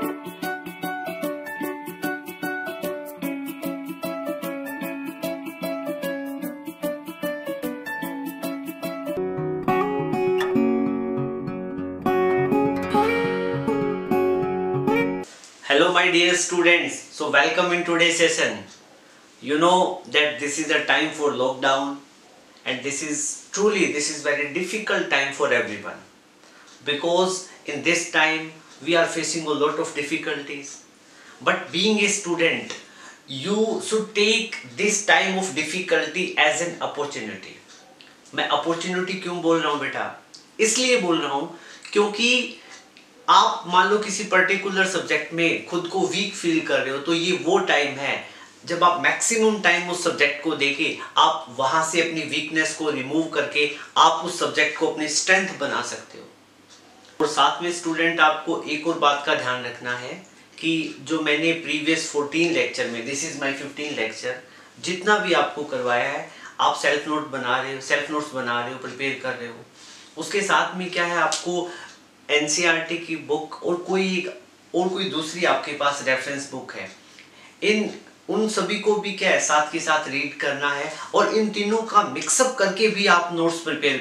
Hello my dear students, so welcome in today's session. You know that this is a time for lockdown and this is very difficult time for everyone, because in this time we are facing a lot of difficulties, but being a student you should take this time of difficulty as an opportunity. मैं opportunity क्यों बोल रहा हूँ बेटा? इसलिए बोल रहा हूँ क्योंकि आप मान लो किसी पर्टिकुलर सब्जेक्ट में खुद को वीक फील कर रहे हो, तो ये वो टाइम है जब आप मैक्सिमम टाइम उस सब्जेक्ट को देके आप वहां से अपनी वीकनेस को रिमूव करके आप उस सब्जेक्ट को अपनी स्ट्रेंथ बना सकते हो। और साथ में स्टूडेंट आपको एक और बात का ध्यान रखना है कि जो मैंने प्रीवियस 14 लेक्चर में, दिस इज माय 15 लेक्चर, जितना भी आपको करवाया है आप सेल्फ नोट्स बना रहे हो, प्रिपेयर कर रहे हो। उसके साथ में क्या है, आपको एनसीईआरटी की बुक और कोई दूसरी आपके पास रेफरेंस बुक है, उन सभी को भी क्या है साथ के साथ रीड करना है और इन तीनों का मिक्सअप करके भी आप नोट्स प्रिपेयर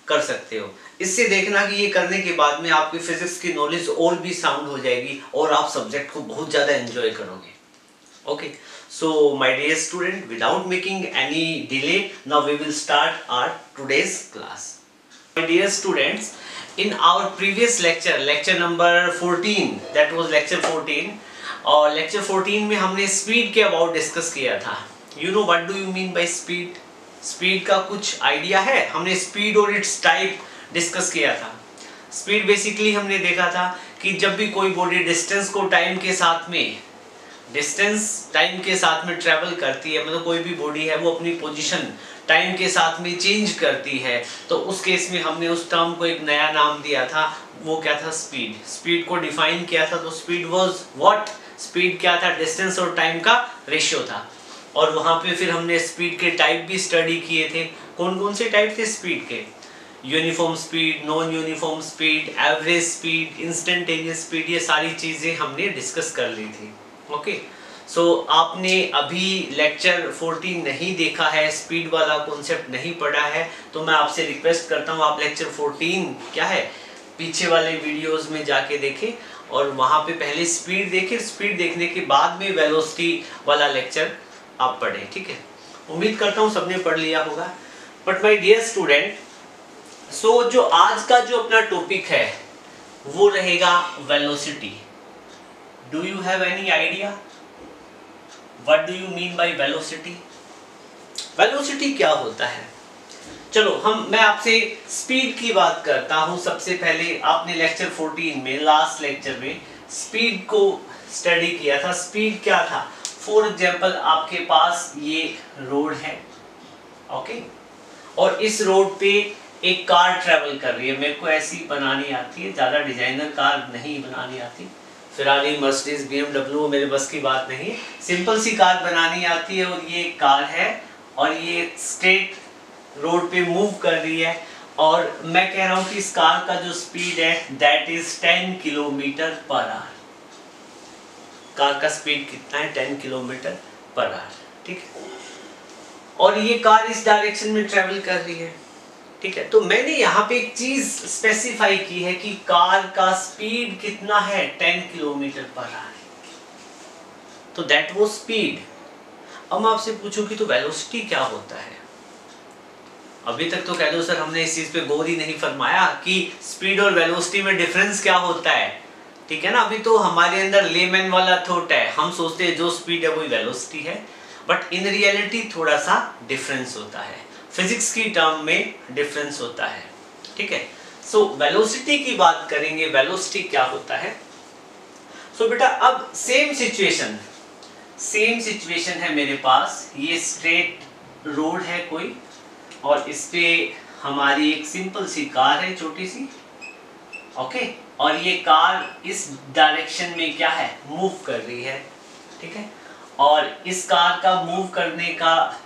कर सकते हो। इससे देखना कि ये करने के बाद में आपकी फिजिक्स की नॉलेज और भी साउंड हो जाएगी और आप सब्जेक्ट को बहुत ज़्यादा एंजॉय करोगे। Okay, so my dear student, without making any delay, now we will start our today's class. My dear students, in our previous lecture number 14, that was lecture 14, और lecture 14 में हमने speed के about discuss किया था। You know what do you mean by speed? Speed का कुछ idea है? हमने speed और its type डिस्कस किया था। Speed बेसिकली हमने देखा था कि जब भी कोई बॉडी डिस्टेंस टाइम के साथ में ट्रेवल करती है, मतलब कोई भी बॉडी है वो अपनी पोजीशन टाइम के साथ में चेंज करती है, तो उस केस में हमने उस टर्म को एक नया नाम दिया था, वो क्या था? स्पीड को डिफाइन किया था। तो स्पीड वाज व्हाट? स्पीड क्या था? डिस्टेंस और टाइम का रेशियो था। और वहाँ पे फिर हमने स्पीड के टाइप भी स्टडी किए थे। कौन कौन से टाइप थे स्पीड के? Uniform speed, non uniform speed, average speed, instantaneous speed, ये सारी चीज़ें हमने डिस्कस कर ली थी। ओके, सो आपने अभी लेक्चर 14 नहीं देखा है, स्पीड वाला कॉन्सेप्ट नहीं पढ़ा है, तो मैं आपसे रिक्वेस्ट करता हूँ आप लेक्चर 14 क्या है पीछे वाले वीडियोस में जाके देखें और वहाँ पे पहले स्पीड देखें। स्पीड देखने के बाद में वेलोसिटी वाला लेक्चर आप पढ़ें, ठीक है? उम्मीद करता हूँ सबने पढ़ लिया होगा। बट माय डियर स्टूडेंट, सो जो आज का जो अपना टॉपिक है वो रहेगा velocity. Do you have any idea What do you mean by velocity? Velocity क्या होता है? चलो मैं आपसे स्पीड की बात करता हूँ। सबसे पहले आपने लेक्चर 14 में, लास्ट लेक्चर में स्पीड को स्टडी किया था। स्पीड क्या था? फॉर एग्जाम्पल आपके पास ये रोड है, ओके, और इस रोड पे एक कार ट्रेवल कर रही है। मेरे को ऐसी बनानी आती है, ज़्यादा डिजाइनर कार नहीं बनानी आती, फेरारी, मर्सिडीज, BMW मेरे बस की बात नहीं है। सिंपल सी कार बनानी आती है और ये कार है और ये स्ट्रेट रोड पे मूव कर रही है और मैं कह रहा हूँ कि इस कार का जो स्पीड है that is 10 kilometre per our. Car का स्पीड कितना है? 10 किलोमीटर पर आवर, ठीक है? और ये कार इस डायरेक्शन में ट्रेवल कर रही है, ठीक है? तो मैंने यहाँ पे एक चीज स्पेसिफाई की है कि कार का स्पीड कितना है? 10 किलोमीटर पर आवर। तो दैट वो स्पीड। अब मैं आपसे पूछूं कि तो वेलोसिटी क्या होता है? अभी तक तो कह दो सर हमने इस चीज पे गौर ही नहीं फरमाया कि स्पीड और वेलोसिटी में डिफरेंस क्या होता है, ठीक है ना? अभी तो हमारे अंदर लेमैन वाला थॉट है, हम सोचते हैं जो स्पीड है वही वेलोसिटी है, बट इन रियलिटी थोड़ा सा डिफरेंस होता है, फिजिक्स की टर्म में डिफरेंस होता है, ठीक है? सो वेलोसिटी की बात करेंगे, वेलोसिटी क्या होता है। सो बेटा अब सेम सिचुएशन है मेरे पास। ये स्ट्रेट रोड है कोई और इस पे हमारी एक सिंपल सी कार है, छोटी सी, ओके, और ये कार इस डायरेक्शन में क्या है? मूव कर रही है, ठीक है? और इस कार का मूव करने का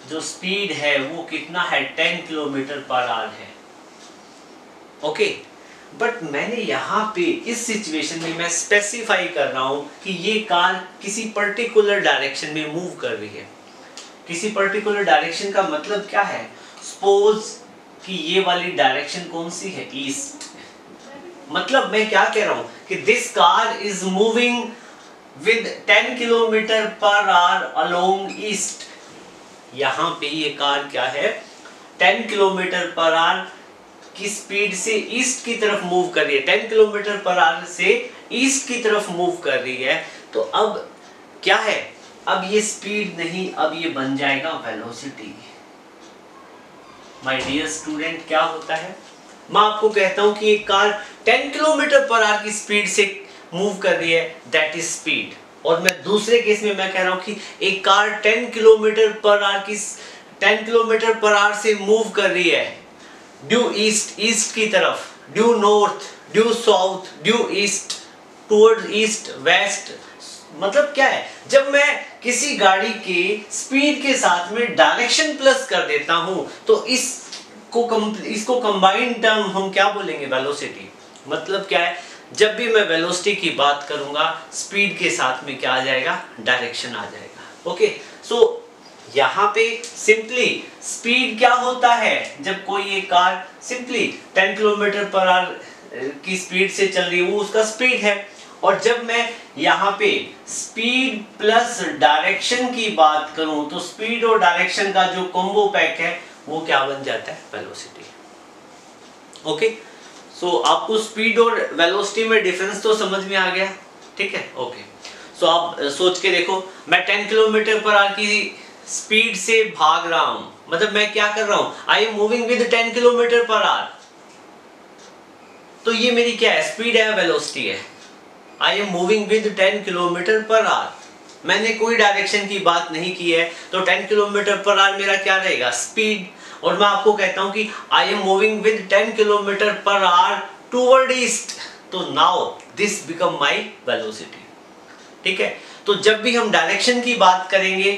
जो स्पीड है वो कितना है? 10 किलोमीटर पर आवर है, ओके। बट मैंने यहाँ पे इस सिचुएशन में मैं स्पेसिफाई कर रहा हूँ कि ये कार किसी पर्टिकुलर डायरेक्शन में मूव कर रही है। किसी पर्टिकुलर डायरेक्शन का मतलब क्या है? सपोज कि ये वाली डायरेक्शन कौन सी है? ईस्ट। मतलब मैं क्या कह रहा हूँ कि this car is moving with 10 kilometre per our along east. यहाँ पे ये कार क्या है? 10 किलोमीटर पर आवर की स्पीड से ईस्ट की तरफ मूव कर रही है। 10 किलोमीटर पर आवर से ईस्ट की तरफ मूव कर रही है। तो अब क्या है? अब ये स्पीड नहीं, अब ये बन जाएगा वेलोसिटी। माय डियर स्टूडेंट, क्या होता है? मैं आपको कहता हूं कि एक कार 10 किलोमीटर पर आवर की स्पीड से मूव कर रही है, दैट इज स्पीड। और मैं दूसरे केस में मैं कह रहा हूं कि एक कार 10 किलोमीटर पर आवर से मूव कर रही है ड्यू ईस्ट की तरफ, due north, due south, due east, toward east, west. मतलब क्या है? जब मैं किसी गाड़ी के स्पीड के साथ में डायरेक्शन प्लस कर देता हूं तो इसको कंबाइंड टर्म हम क्या बोलेंगे? वेलोसिटी। मतलब क्या है? जब भी मैं वेलोसिटी की बात करूंगा, स्पीड के साथ में क्या आ जाएगा? डायरेक्शन आ जाएगा। ओके, सो यहाँ पे सिंपली स्पीड क्या होता है? जब कोई एक car simply 10 kilometre per our की स्पीड से चल रही है, वो उसका स्पीड है। और जब मैं यहाँ पे स्पीड प्लस डायरेक्शन की बात करूं तो स्पीड और डायरेक्शन का जो कॉम्बो पैक है वो क्या बन जाता है? वेलोसिटी। ओके, सो आपको स्पीड और वेलोसिटी में डिफरेंस तो समझ में आ गया? ठीक है, ओके। सो आप सोच के देखो, मैं 10 किलोमीटर पर आवर की स्पीड से भाग रहा हूं, मतलब मैं क्या कर रहा हूं? आई am moving with 10 kilometre per our. तो ये मेरी क्या है? स्पीड है, वेलोसिटी है। आई am moving with 10 kilometre per our. मैंने कोई डायरेक्शन की बात नहीं की है, तो 10 किलोमीटर पर आवर मेरा क्या रहेगा? स्पीड। और मैं आपको कहता हूं कि I am moving with 10 kilometre per hour toward east, तो now this become my velocity. ठीक है, तो जब भी हम डायरेक्शन की बात करेंगे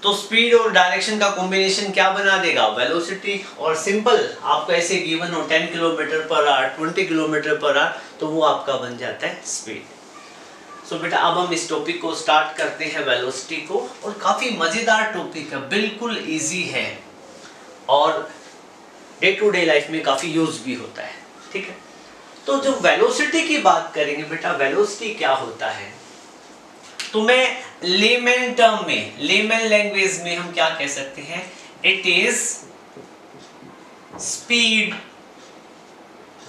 तो स्पीड और डायरेक्शन का कॉम्बिनेशन क्या बना देगा? वेलोसिटी। और सिंपल आपका ऐसे गिवन हो 10 kilometre per our, 20 kilometre per our, तो वो आपका बन जाता है स्पीड। सो बेटा अब हम इस टॉपिक को स्टार्ट करते हैं, वेलोसिटी को। और काफी मजेदार टॉपिक है, बिल्कुल इजी है और डे टू डे लाइफ में काफी यूज भी होता है। ठीक है, तो जो वेलोसिटी की बात करेंगे बेटा, वेलोसिटी क्या होता है? तो मैं लेमन टर्म में, लेमन लैंग्वेज में हम क्या कह सकते हैं? It is speed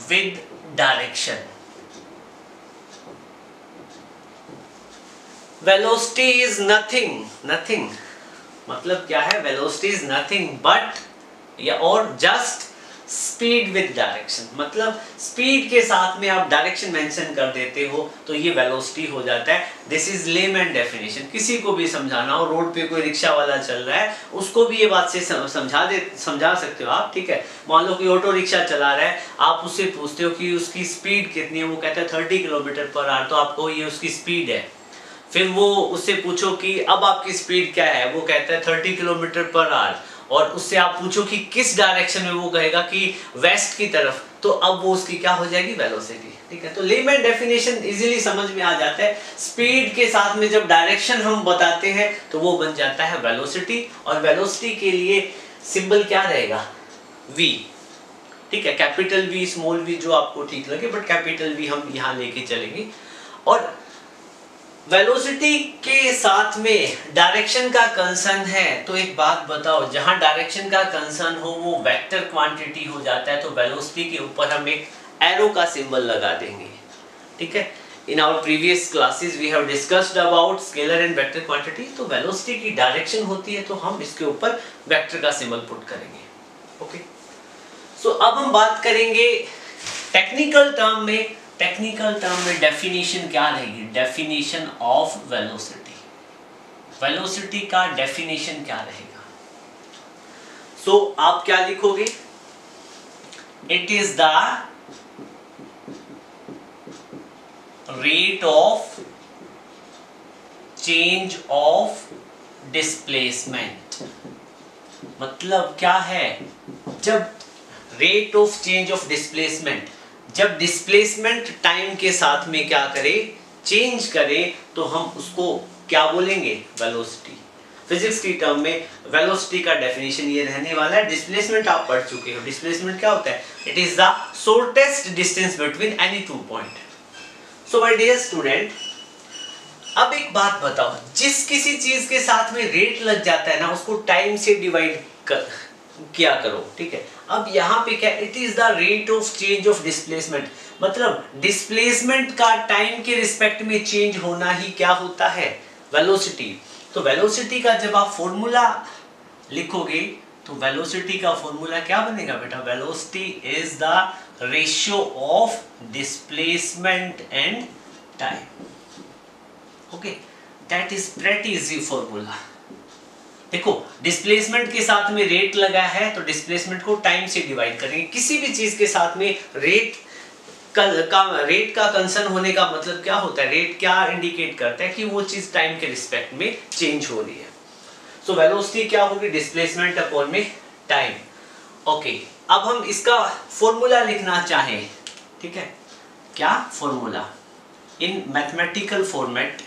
with direction. Velocity is nothing मतलब क्या है? वेलोसिटी इज नथिंग बट या और जस्ट स्पीड विद डायरेक्शन। मतलब स्पीड के साथ में आप डायरेक्शन मेंशन कर देते हो तो ये वेलोसिटी हो जाता है। This is lemon definition. किसी को भी समझाना हो, रोड पे कोई रिक्शा वाला चल रहा है, उसको भी ये बात से समझा सकते हो आप। ठीक है, मान लो कि ऑटो रिक्शा चला रहा है, आप उससे पूछते हो कि उसकी स्पीड कितनी है, वो कहता है 30 किलोमीटर पर आवर, तो आपको ये उसकी स्पीड है। फिर वो उससे पूछो कि अब आपकी स्पीड क्या है, वो कहता है 30 किलोमीटर पर आवर। और उससे आप पूछो कि किस डायरेक्शन में, वो कहेगा कि वेस्ट की तरफ, तो अब वो उसकी क्या हो जाएगी? वेलोसिटी। ठीक है, तो लेमन डेफिनेशन इजीली समझ में आ जाता है। स्पीड के साथ में जब डायरेक्शन हम बताते हैं तो वो बन जाता है वेलोसिटी। और वेलोसिटी के लिए सिंबल क्या रहेगा? v। ठीक है, कैपिटल V, स्मॉल v, जो आपको ठीक लगे, बट कैपिटल V हम यहाँ लेके चलेंगे। और वेलोसिटी के साथ में डायरेक्शन का कंसर्न है, तो एक बात बताओ, जहां डायरेक्शन का कंसर्न हो वो वेक्टर क्वांटिटी हो जाता है, तो वेलोसिटी के ऊपर हम एक एरो का सिंबल लगा देंगे। ठीक है, in our previous classes we have discussed about scalar and vector quantity. तो वेलोसिटी की डायरेक्शन होती है तो हम इसके ऊपर वेक्टर का सिंबल पुट करेंगे। ओके, सो अब हम बात करेंगे टेक्निकल टर्म में। टेक्निकल टर्म में डेफिनेशन क्या रहेगी? Definition of velocity. वेलोसिटी का डेफिनेशन क्या रहेगा? सो आप क्या लिखोगे? It is the rate of change of displacement. मतलब क्या है? जब rate of change of displacement, जब डिस्प्लेसमेंट टाइम के साथ में क्या करे, चेंज करे, तो हम उसको क्या बोलेंगे, वेलोसिटी। फिजिक्स की टर्म में वेलोसिटी का डेफिनेशन ये रहने वाला है। डिस्प्लेसमेंट आप पढ़ चुके हो, डिस्प्लेसमेंट क्या होता है, it is the shortest distance between any two point. So my dear student, अब एक बात बताओ, जिस किसी चीज के साथ में रेट लग जाता है ना, उसको टाइम से डिवाइड किया करो, ठीक है। अब यहाँ पे क्या, it is the rate of change of displacement, मतलब डिस्प्लेसमेंट का टाइम के रिस्पेक्ट में चेंज होना ही क्या होता है, वेलोसिटी। तो वेलोसिटी का जब आप फॉर्मूला लिखोगे तो वेलोसिटी का फॉर्मूला क्या बनेगा बेटा, velocity is the ratio of displacement and time. Okay, that is pretty easy formula. देखो, डिस्प्लेसमेंट के साथ में रेट लगा है तो डिस्प्लेसमेंट को टाइम से डिवाइड करेंगे। किसी भी चीज के साथ में रेट का कंसर्न होने का मतलब क्या होता है, रेट क्या इंडिकेट करता है कि वो चीज टाइम के रिस्पेक्ट में चेंज हो रही है। सो वेलोसिटी क्या होगी, डिस्प्लेसमेंट अपॉन में टाइम। ओके, अब हम इसका फॉर्मूला लिखना चाहें, ठीक है, क्या formula in mathematical format,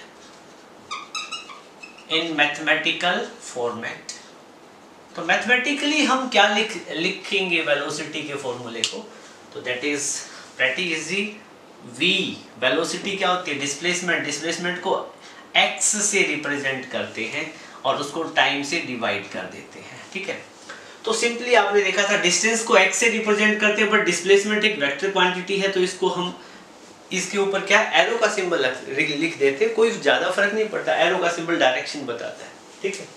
in mathematical format. तो मैथमेटिकली हम क्या लिखेंगे वेलोसिटी के फॉर्मूले को, तो that is pretty easy. v velocity क्या होती है, डिस्प्लेसमेंट, डिस्प्लेसमेंट को x से रिप्रेजेंट करते हैं और उसको टाइम से डिवाइड कर देते हैं, ठीक है। तो सिंपली आपने देखा था डिस्टेंस को x से रिप्रेजेंट करते हैं, बट डिस्प्लेसमेंट एक वेक्टर क्वांटिटी है, तो इसको हम इसके ऊपर क्या एरो का सिंबल लिख देते हैं, कोई ज्यादा फर्क नहीं पड़ता, एरो का सिंबल डायरेक्शन बताता है, ठीक है।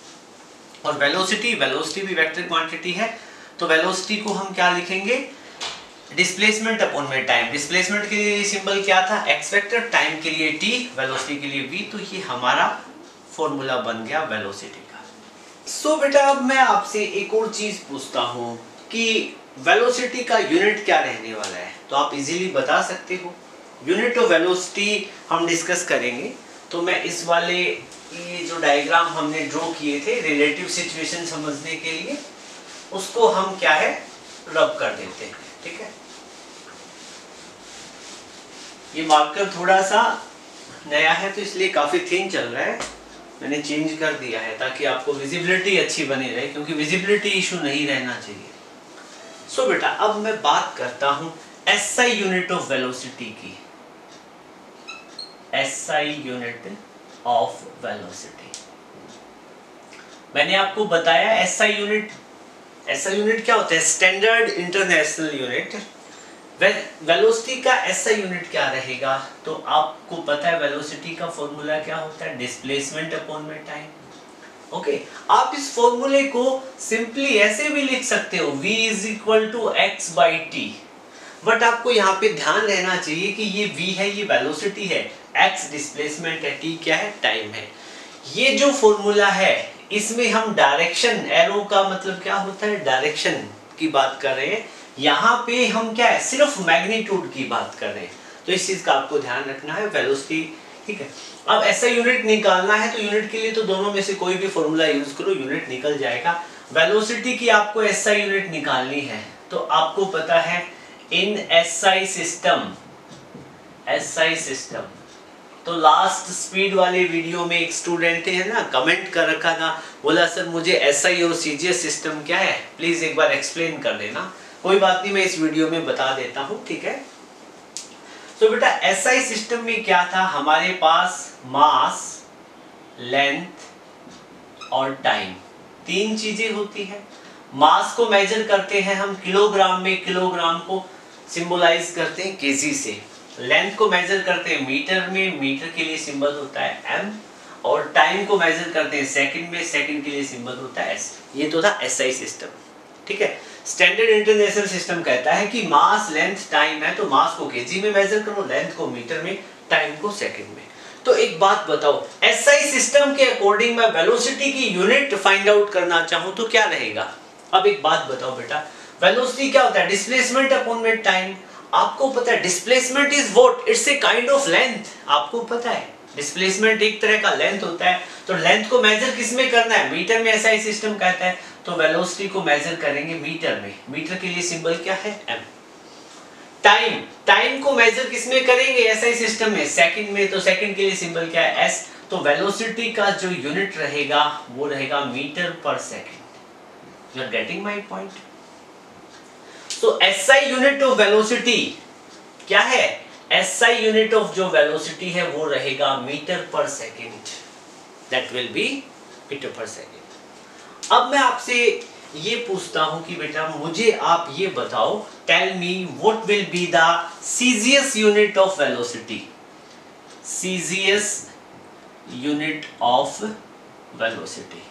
और वेलोसिटी भी वेक्टर क्वांटिटी है, तो वेलोसिटी को हम क्या लिखेंगे, डिस्प्लेसमेंट अपॉन में टाइम। डिस्प्लेसमेंट के लिए सिंबल क्या था, x वेक्टर, टाइम के लिए t, वेलोसिटी के लिए v, तो ये हमारा फॉर्मूला बन गया वेलोसिटी का। सो बेटा, अब मैं आपसे एक और चीज पूछता हूं कि वेलोसिटी का यूनिट क्या रहने वाला है, तो आप इजीली बता सकते हो। यूनिट ऑफ वेलोसिटी हम डिस्कस करेंगे, तो मैं इस वाले ये जो डायग्राम हमने ड्रॉ किए थे रिलेटिव सिचुएशन समझने के लिए, उसको हम क्या है रब कर देते हैं, ठीक है। ये मार्कर थोड़ा सा नया है तो इसलिए काफी थिन चल रहा है, मैंने चेंज कर दिया है ताकि आपको विजिबिलिटी अच्छी बनी रहे, क्योंकि विजिबिलिटी इशू नहीं रहना चाहिए। सो बेटा, अब मैं बात करता हूं SI यूनिट ऑफ वेलोसिटी की, SI यूनिट ऑफ वेलोसिटी। मैंने आपको बताया SI यूनिट क्या होता है, स्टैंडर्ड इंटरनेशनल यूनिट। वेलोसिटी का SI यूनिट क्या रहेगा, तो आपको पता है वेलोसिटी का फॉर्मूला क्या होता है, डिस्प्लेसमेंट अपॉन में टाइम। ओके, आप इस फॉर्मूले को सिंपली ऐसे भी लिख सकते हो, v is equal to x by T, but आपको यहाँ पे ध्यान रहना चाहिए कि ये v है, ये वेलोसिटी है, x डिस्प्लेसमेंट है, t क्या है, टाइम है। ये जो फॉर्मूला है इसमें हम डायरेक्शन, एरो का मतलब क्या होता है, डायरेक्शन की बात कर रहे हैं, यहाँ पे हम क्या है सिर्फ मैग्नीट्यूड की बात कर रहे हैं, तो इस चीज का आपको ध्यान रखना है, वेलोसिटी, ठीक है। अब ऐसा यूनिट निकालना है तो यूनिट के लिए तो दोनों में से कोई भी फॉर्मूला यूज करो, यूनिट निकल जाएगा। वेलोसिटी की आपको SI यूनिट निकालनी है, तो आपको पता है इन SI सिस्टम, तो लास्ट स्पीड वाले वीडियो में एक स्टूडेंट है ना, कमेंट कर रखा था, बोला सर मुझे SI और CGS सिस्टम क्या है, प्लीज एक बार एक्सप्लेन कर देना। कोई बात नहीं, मैं इस वीडियो में बता देता हूं, ठीक है। तो बेटा SI सिस्टम में क्या था, हमारे पास मास, लेंथ और टाइम, तीन चीजें होती है। मास को मेजर करते हैं हम किलोग्राम में, किलोग्राम को सिंबलाइज करते हैं केजी से। लेंथ को मेजर करते हैं मीटर में, मीटर के लिए सिंबल होता है m, और टाइम को मेजर करते हैं सेकंड में, सेकंड के लिए सिंबल होता है s। ये तो था SI सिस्टम, ठीक है। स्टैंडर्ड इंटरनेशनल सिस्टम कहता है कि मास, लेंथ, टाइम है, तो मास को केजी में मेजर करो, लेंथ को मीटर में, टाइम को सेकंड में। तो एक बात बताओ, SI सिस्टम के अकॉर्डिंग मैं वेलोसिटी की यूनिट फाइंड आउट करना चाहूं तो क्या रहेगा। अब एक बात बताओ बेटा, वेलोसिटी क्या होता है, डिस्प्लेसमेंट अपॉन में टाइम। आपको पता है displacement is what, it's a kind of length. आपको पता है डिस्प्लेसमेंट एक तरह का लेंथ होता है, तो लेंथ को मेजर किस में करना है, मीटर में SI सिस्टम कहता है, तो वेलोसिटी को मेजर करेंगे मीटर में। मीटर के लिए सिंबल क्या है, m। टाइम को मेजर किस में करेंगे, एसआई सिस्टम में, सेकंड में। तो सेकंड के लिए सिंबल क्या है, एस। तो वेलोसिटी का जो यूनिट रहेगा वो रहेगा metre per second. You are getting my point. तो एसआई यूनिट ऑफ वेलोसिटी क्या है, एसआई यूनिट ऑफ जो वेलोसिटी है वो रहेगा metre per second, that will be metre per second. अब मैं आपसे ये पूछता हूं कि बेटा मुझे आप ये बताओ, tell me what will be the CGS unit of velocity, CGS unit of velocity.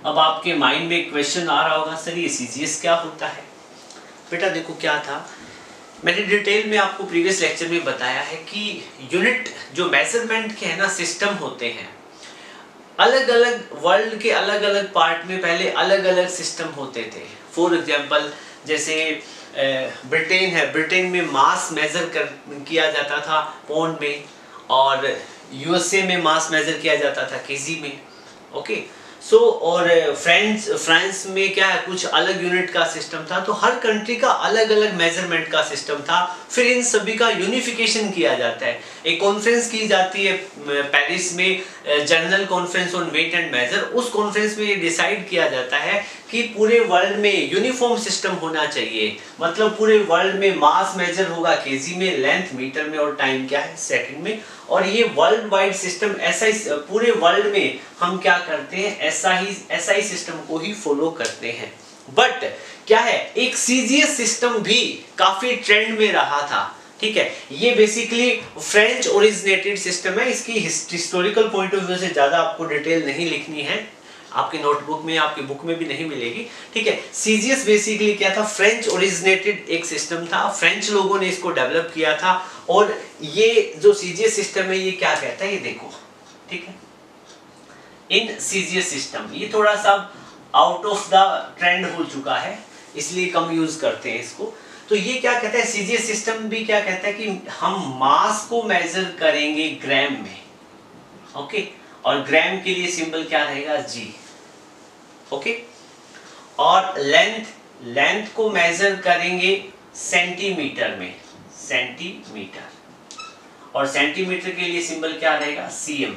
अब आपके माइंड में एक क्वेश्चन आ रहा होगा, सर ये सीजीएस क्या होता है। बेटा देखो क्या था, मैंने डिटेल में आपको प्रीवियस लेक्चर में बताया है कि यूनिट जो मेजरमेंट के है ना सिस्टम होते हैं, अलग अलग वर्ल्ड के अलग अलग पार्ट में पहले अलग अलग सिस्टम होते थे। फॉर एग्जांपल जैसे ब्रिटेन है, ब्रिटेन में मास मेजर किया जाता था पौंड में, और यूएसए में मास मेजर किया जाता था केजी में। ओके सो और फ्रांस में क्या है, कुछ अलग यूनिट का सिस्टम था। तो हर कंट्री का अलग अलग मेजरमेंट का सिस्टम था। फिर इन सभी का यूनिफिकेशन किया जाता है। एक कॉन्फ्रेंस की जाती है पेरिस में, general conference on weight and measure. उस कॉन्फ्रेंस में ये डिसाइड किया जाता है कि पूरे वर्ल्ड में यूनिफॉर्म सिस्टम होना चाहिए। मतलब पूरे वर्ल्ड में मास मेजर होगा केजी में, लेंथ मीटर में, और टाइम क्या है सेकंड में। और ये वर्ल्ड वाइड सिस्टम ऐसा ही पूरे वर्ल्ड में हम क्या करते हैं, ऐसा ही सिस्टम को ही फॉलो करते हैं। बट क्या है, एक सीजीएस सिस्टम भी काफी ट्रेंड में रहा था। ठीक है, ये बेसिकली फ्रेंच ओरिजिनेटेड सिस्टम है। इसकी हिस्टोरिकल पॉइंट ऑफ व्यू से ज्यादा आपको डिटेल नहीं लिखनी है, आपके नोटबुक में, आपकी बुक में भी नहीं मिलेगी। ठीक है, सीजीएस बेसिकली क्या था, फ्रेंच ओरिजिनेटेड एक सिस्टम था। फ्रेंच लोगों ने इसको डेवलप किया था। और ये जो सीजीएस सिस्टम है ये क्या कहता है, ये देखो। ठीक है, इन सीजीएस सिस्टम, ये थोड़ा सा आउट ऑफ द ट्रेंड हो चुका है, इसलिए कम यूज करते हैं इसको। तो ये क्या कहता है, सीजीएस सिस्टम भी क्या कहता है कि हम मास को मेजर करेंगे ग्राम में। ओके, और ग्राम के लिए सिंबल क्या रहेगा, जी। ओके, और लेंथ को मेजर करेंगे सेंटीमीटर में, सेंटीमीटर। और सेंटीमीटर के लिए सिंबल क्या रहेगा, CM,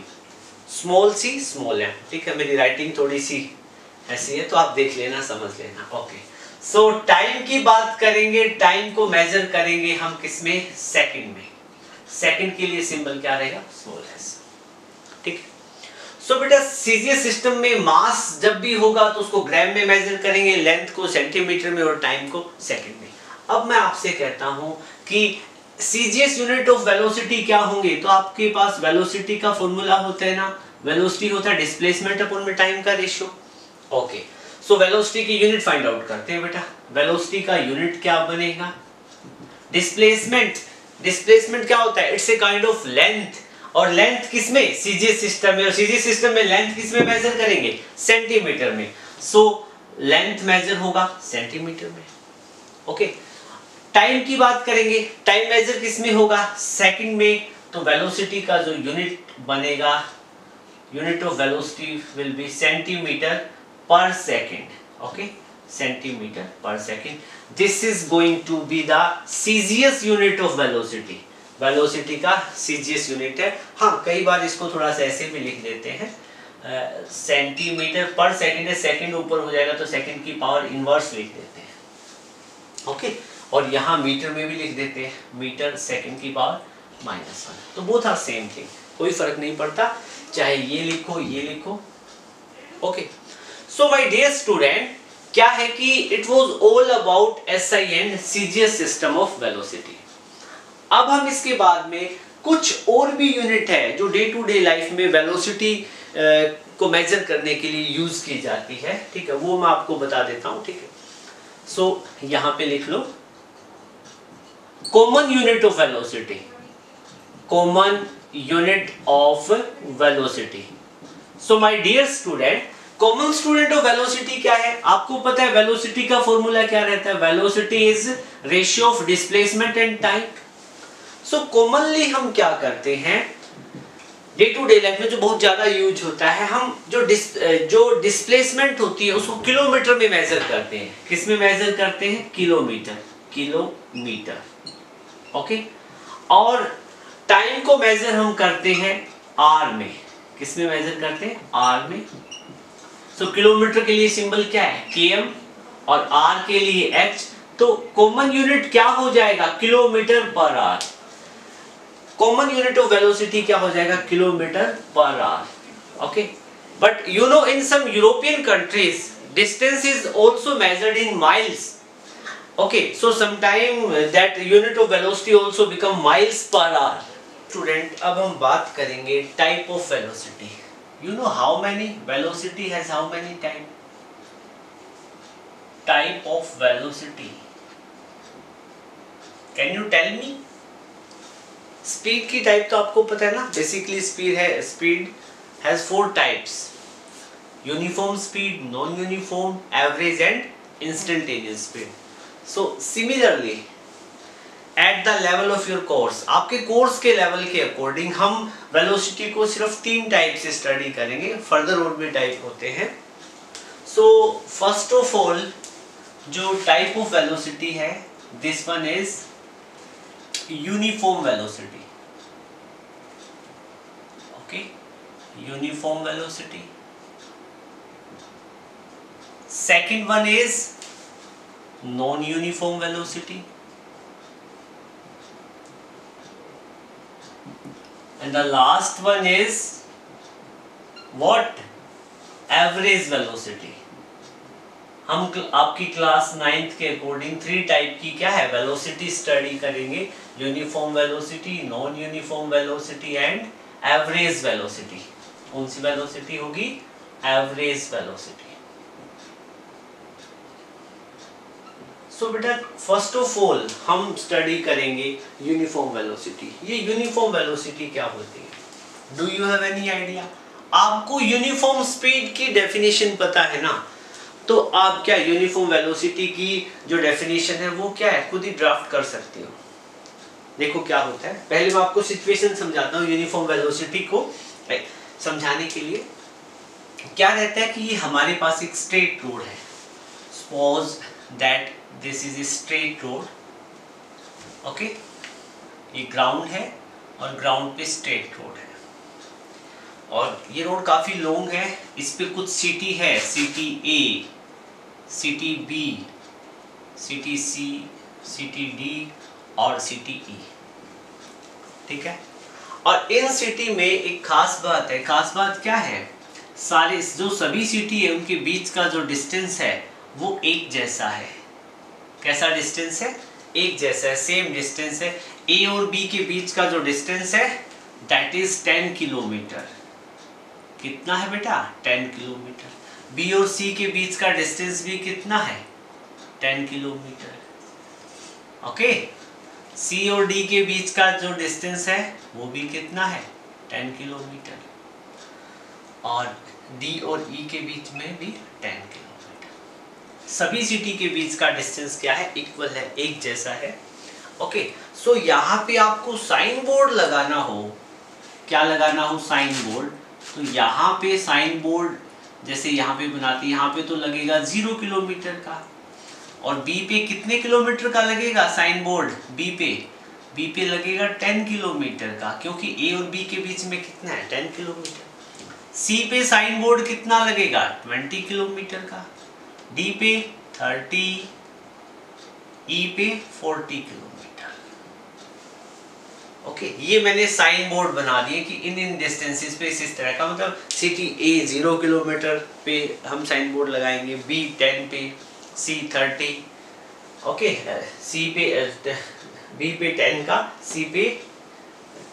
small C small M. ठीक है, मेरी राइटिंग थोड़ी सी ऐसी है तो आप देख लेना, समझ लेना। ओके, सो टाइम की बात करेंगे, टाइम को मेजर करेंगे हम किसमें, सेकंड में। सेकंड के लिए सिंबल क्या रहेगा, स्मॉल एस। ठीक है, सो बेटा सीजीएस सिस्टम में मास जब भी होगा तो उसको ग्राम में मेजर करेंगे, लेंथ को सेंटीमीटर में, और टाइम को सेकंड में। अब मैं आपसे कहता हूं कि सीजीएस यूनिट ऑफ वेलोसिटी क्या होंगे। तो आपके पास वेलोसिटी का फॉर्मूला होता है ना, वेलोसिटी होता है डिस्प्लेसमेंट अपन में टाइम का रेशियो। ओके, सो वेलोसिटी की यूनिट फाइंड आउट करते हैं बेटा। वेलोसिटी का यूनिट क्या बनेगा, डिस्प्लेसमेंट। डिस्प्लेसमेंट क्या होता है, it's a kind of length. और लेंथ किसमें, सीजीएस सिस्टम में। और सीजीएस सिस्टम में लेंथ किसमें मेजर करेंगे, सेंटीमीटर में। सो लेंथ मेजर होगा सेंटीमीटर में। ओके, टाइम की बात करेंगे, टाइम मेजर किसमें होगा, सेकंड में। तो वेलोसिटी का जो यूनिट बनेगा, unit of velocity will be centimetre per second. Okay, centimetre per second. This is going to be the CGS unit of velocity. Velocity का सीजीएस यूनिट है। हाँ, कई बार इसको थोड़ा सा ऐसे भी लिख देते हैं, सेंटीमीटर पर सेकंड है, सेकंड ऊपर हो जाएगा तो सेकंड की पावर इनवर्स लिख देते हैं। ओके, और यहाँ मीटर में भी लिख देते हैं, मीटर सेकंड की पावर -1। तो बोथ आर सेम थिंग, कोई फर्क नहीं पड़ता, चाहे ये लिखो ये लिखो। Okay, so my dear student, क्या है कि it was all about SI and CGS system of velocity. अब हम इसके बाद में कुछ और भी यूनिट है जो डे टू डे लाइफ में वेलोसिटी को मेजर करने के लिए यूज की जाती है। ठीक है, वो मैं आपको बता देता हूं। ठीक है, सो यहां पे लिख लो, common unit of velocity, common unit of velocity. So my dear student, common student of velocity क्या है, आपको पता है वेलोसिटी का फॉर्मूला क्या रहता है, velocity is ratio of displacement and time. So commonly हम क्या करते हैं डे टू डे लाइफ में, जो बहुत ज्यादा यूज होता है, हम जो डिस्प्लेसमेंट होती है उसको किलोमीटर में मेजर करते हैं। किस में मेजर करते हैं, किलोमीटर। किलोमीटर। ओके, और टाइम को मेजर हम करते हैं आर में। किस में मेजर करते हैं? आर में। सो किलोमीटर के लिए सिंबल क्या है? km, और आर के लिए h। तो कॉमन यूनिट क्या हो जाएगा? Kilometre per hour. Common unit of velocity क्या हो जाएगा? Kilometre per hour. Okay, but you know in some European countries distance is also measured in miles. Okay, so sometime that unit of velocity also become miles per hour. Student, अब हम बात करेंगे type of velocity. You know how many velocity has how many type? Type of velocity. Can you tell me? Speed की type तो आपको पता है ना? Basically speed has 4 types. Uniform speed, non-uniform, average and instantaneous speed. So similarly at the level of your course, आपके course के level के according हम वेलोसिटी को सिर्फ 3 टाइप से स्टडी करेंगे, फर्दर और भी टाइप होते हैं। सो फर्स्ट ऑफ ऑल जो टाइप ऑफ वेलोसिटी है, this one is uniform velocity. Okay, uniform velocity. Second one is non-uniform velocity, and the last one is what? Average velocity. हम आपकी class 9th के according 3 type की क्या है velocity study करेंगे, uniform velocity, non uniform velocity and average velocity. कौन सी velocity होगी? Average velocity. सो बेटा फर्स्ट ऑफ ऑल हम स्टडी करेंगे यूनिफॉर्म वेलोसिटी। ये यूनिफॉर्म वेलोसिटी क्या होती है? Do you have any idea? आपको यूनिफॉर्म स्पीड की डेफिनेशन पता है ना, तो आप क्या यूनिफॉर्म वेलोसिटी की जो डेफिनेशन है वो क्या है, खुद ही ड्राफ्ट कर सकते हो। देखो क्या होता है, पहले मैं आपको सिचुएशन समझाता हूँ यूनिफॉर्म वेलोसिटी को समझाने के लिए। क्या रहता है कि ये हमारे पास एक स्ट्रेट रोड है। Suppose that this is a straight road. Okay, ये ग्राउंड है और ग्राउंड पे स्ट्रेट रोड है, और ये रोड काफी लॉन्ग है। इस पे कुछ सिटी है, city A, city B, city C, city D और सिटी ई। ठीक है, और इन सिटी में एक खास बात है। खास बात क्या है? सारे जो सभी सिटी है उनके बीच का जो डिस्टेंस है वो एक जैसा है। कैसा डिस्टेंस है? एक जैसा है, सेम डिस्टेंस है। ए और बी के बीच का जो डिस्टेंस है दैट इज 10 किलोमीटर। कितना है बेटा? 10 किलोमीटर। बी और सी के बीच का डिस्टेंस भी कितना है? 10 किलोमीटर। ओके, सी और डी के बीच का जो डिस्टेंस है वो भी कितना है? 10 किलोमीटर। और डी और ई के बीच में भी 10 किलोमीटर। सभी सिटी के बीच का डिस्टेंस क्या है? इक्वल है, एक जैसा है। ओके, सो यहाँ पे आपको साइन बोर्ड लगाना हो, क्या लगाना हो? Sign board. तो यहाँ पे साइन बोर्ड जैसे यहाँ पे बनाते, यहाँ पे तो लगेगा 0 किलोमीटर का, और बी पे कितने किलोमीटर का लगेगा साइन बोर्ड? बी पे लगेगा 10 किलोमीटर का, क्योंकि ए और बी के बीच में कितना है? 10 किलोमीटर। सी पे साइन बोर्ड कितना लगेगा? 20 किलोमीटर का। डी पे 30, ई पे 40 किलोमीटर। ओके, ये मैंने साइन बोर्ड बना दिए कि इन डिस्टेंसेस पे इस तरह का, मतलब सिटी ए 0 किलोमीटर पे हम साइन बोर्ड लगाएंगे, बी 10 पे, सी 30। ओके, सी पे बी पे 10 का, सी पे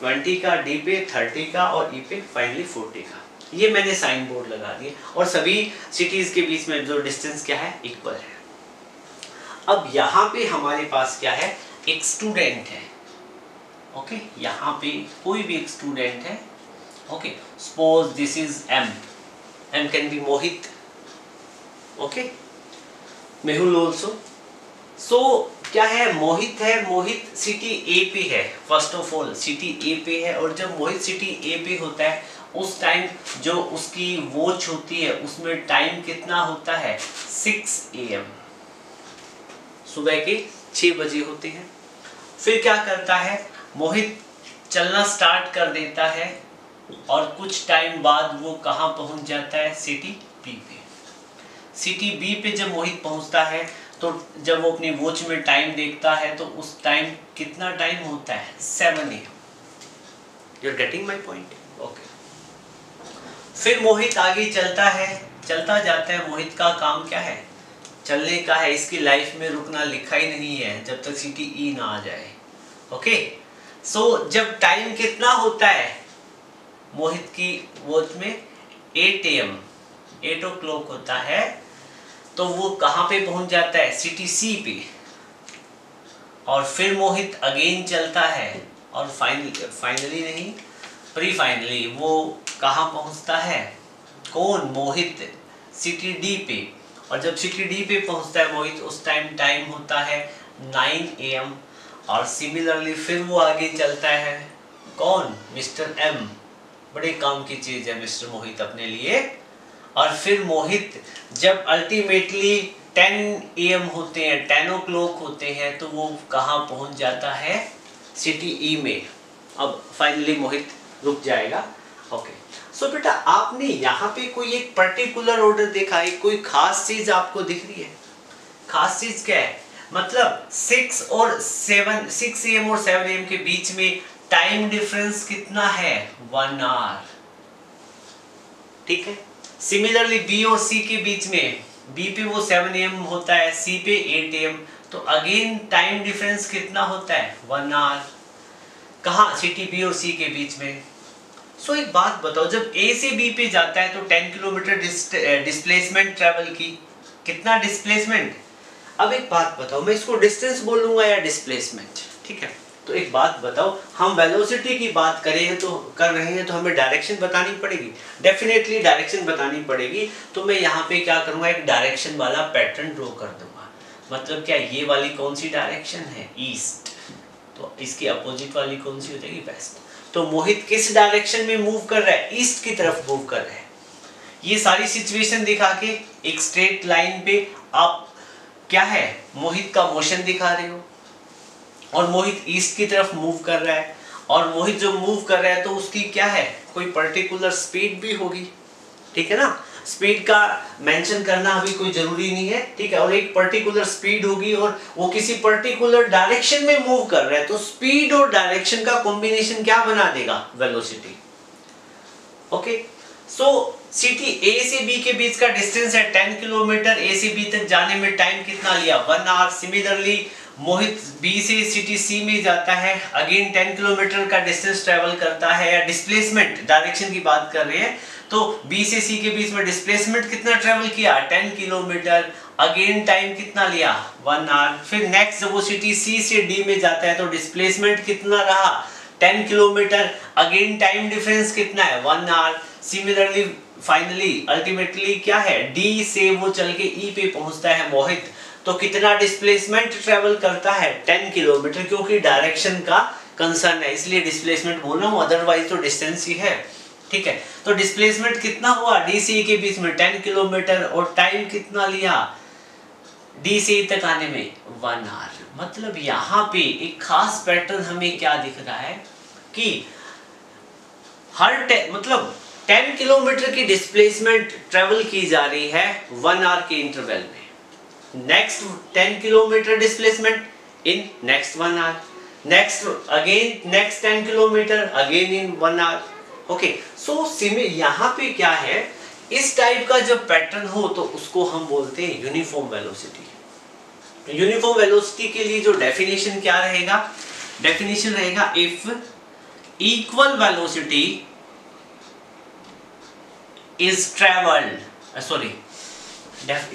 20 का, डी पे 30 का और ई पे फाइनली 40 का। ये मैंने साइन बोर्ड लगा दिए, और सभी सिटीज के बीच में जो डिस्टेंस क्या है? इक्वल है। अब यहाँ पे हमारे पास क्या है? एक स्टूडेंट है। ओके, यहाँ पे कोई भी एक स्टूडेंट है। Okay, suppose this is M can be Mohit. Okay, Mehul also. So क्या है? मोहित है। मोहित सिटी ए पे है। First of all city A पे है, और जब मोहित सिटी ए पे होता है उस टाइम जो उसकी वॉच होती है उसमें टाइम कितना होता है? 6 AM, सुबह के 6 बजे होते हैं। फिर क्या करता है मोहित, चलना स्टार्ट कर देता है और कुछ टाइम बाद वो कहाँ पहुंच जाता है, सिटी बी पे। सिटी बी पे जब मोहित पहुंचता है तो जब वो अपनी वॉच में टाइम देखता है तो उस टाइम कितना टाइम होता है, 7 AM। You are getting my point? Okay. फिर मोहित आगे चलता है, चलता जाता है। मोहित का काम क्या है, चलने का है। इसकी लाइफ में रुकना लिखा ही नहीं है जब तक सिटी ई ना आ जाए। ओके। सो जब टाइम कितना होता है मोहित की वॉच में, 8 AM, 8 o'clock होता है, तो वो कहाँ पे पहुंच जाता है, सिटी सी पे। और फिर मोहित अगेन चलता है और फाइनली नहीं, प्री फाइनली वो कहाँ पहुंचता है, कौन, मोहित, सिटी डी पे। और जब सिटी डी पे पहुंचता है मोहित, उस टाइम होता है 9 AM। और सिमिलरली फिर वो आगे चलता है, कौन, मिस्टर एम। बड़े काम की चीज है मिस्टर मोहित अपने लिए। और फिर मोहित जब अल्टीमेटली 10 AM होते हैं, 10 o'clock होते हैं, तो वो कहाँ पहुंच जाता है, सिटी ई में। अब फाइनली मोहित रुक जाएगा। ओके। सो बेटा आपने यहाँ पे कोई एक पर्टिकुलर ऑर्डर देखा है, कोई खास चीज आपको दिख रही है? खास चीज क्या है, मतलब 6 AM और 7 AM के बीच में टाइम डिफरेंस कितना है, 1 hour। ठीक है। सिमिलरली बी और सी के बीच में, बी पे वो 7 AM होता है, सी पे 8 AM, तो अगेन टाइम डिफरेंस कितना होता है, 1 hour। कहाँ, सिटी बी और सी के बीच में। सो एक बात बताओ, जब ए से बी पे जाता है तो 10 किलोमीटर डिस्प्लेसमेंट ट्रेवल की, कितना डिस्प्लेसमेंट। अब एक बात बताओ, मैं इसको डिस्टेंस बोलूंगा या डिस्प्लेसमेंट, ठीक है। तो एक बात बताओ, हम वेलोसिटी की बात कर रहे हैं तो हमें डायरेक्शन बतानी पड़ेगी, डेफिनेटली डायरेक्शन बतानी पड़ेगी। तो मैं यहाँ पे क्या करूँगा, एक डायरेक्शन वाला पैटर्न ड्रॉ कर दूंगा। मतलब क्या, ये वाली कौन सी डायरेक्शन है, ईस्ट, तो इसकी अपोजिट वाली कौन सी हो जाएगी, वेस्ट। तो मोहित किस डायरेक्शन में मूव कर रहा है, ईस्ट की तरफ मूव कर रहा है। ये सारी सिचुएशन दिखा के एक स्ट्रेट लाइन पे आप क्या है, मोहित का मोशन दिखा रहे हो। और मोहित ईस्ट की तरफ मूव कर रहा है, और मोहित जो मूव कर रहा है तो उसकी क्या है, कोई पर्टिकुलर स्पीड भी होगी, ठीक है ना। स्पीड का मेंशन करना अभी कोई जरूरी नहीं है, ठीक है। और एक पर्टिकुलर स्पीड होगी और वो किसी पर्टिकुलर डायरेक्शन में मूव कर रहा है, तो स्पीड और डायरेक्शन का कॉम्बिनेशन क्या बना देगा, वेलोसिटी। ओके। सो सिटी ए से बी के बीच का डिस्टेंस है 10 किलोमीटर। ए से बी तक जाने में टाइम कितना लिया, 1 hour। सिमिलरली मोहित बी से सिटी सी में जाता है, अगेन 10 किलोमीटर का डिस्टेंस ट्रेवल करता है। या डिस्प्लेसमेंट, डायरेक्शन की बात कर रहे हैं, तो बी से सी के बीच में डिस्प्लेसमेंट कितना ट्रेवल किया, 10 किलोमीटर। अगेन टाइम कितना लिया, 1 hour। फिर नेक्स्ट जब वो सिटी सी से डी में जाता है तो डिस्प्लेसमेंट कितना रहा, 10 किलोमीटर। अगेन टाइम डिफरेंस कितना है, 1 hour। सिमिलरली फाइनली अल्टीमेटली क्या है, डी से वो चल के ई पे पहुंचता है मोहित, तो कितना डिस्प्लेसमेंट ट्रेवल करता है, 10 किलोमीटर, क्योंकि डायरेक्शन का कंसर्न है इसलिए डिस्प्लेसमेंट बोल रहा हूँ, अदरवाइज तो डिस्टेंस ही है, ठीक है। तो डिस्प्लेसमेंट कितना हुआ डी से ई के बीच में, 10 किलोमीटर। और टाइम कितना लिया डी से ई तक आने में, 1 hour। मतलब यहाँ पे एक खास पैटर्न हमें क्या दिख रहा है कि हर मतलब 10 किलोमीटर की डिस्प्लेसमेंट ट्रेवल की जा रही है 1 hour के इंटरवल में। Next 10 kilometre displacement in next 1 hour, next again next 10 kilometre again in 1 hour। Okay. So यहाँ पे क्या है, इस टाइप का जब पैटर्न हो तो उसको हम बोलते हैं यूनिफॉर्म वेलोसिटी। यूनिफॉर्म वेलोसिटी के लिए जो डेफिनेशन क्या रहेगा, डेफिनेशन रहेगा if equal velocity is travelled, sorry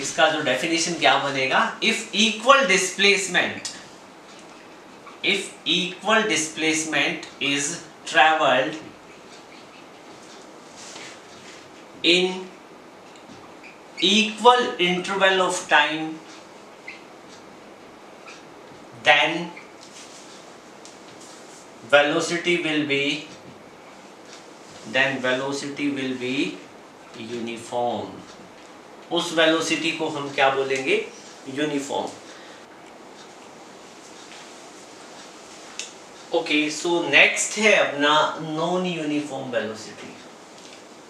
इसका जो डेफिनेशन क्या बनेगा, if equal displacement is travelled in equal interval of time, then velocity will be uniform। उस वेलोसिटी को हम क्या बोलेंगे, यूनिफॉर्म। ओके, सो नेक्स्ट है अपना non uniform velocity.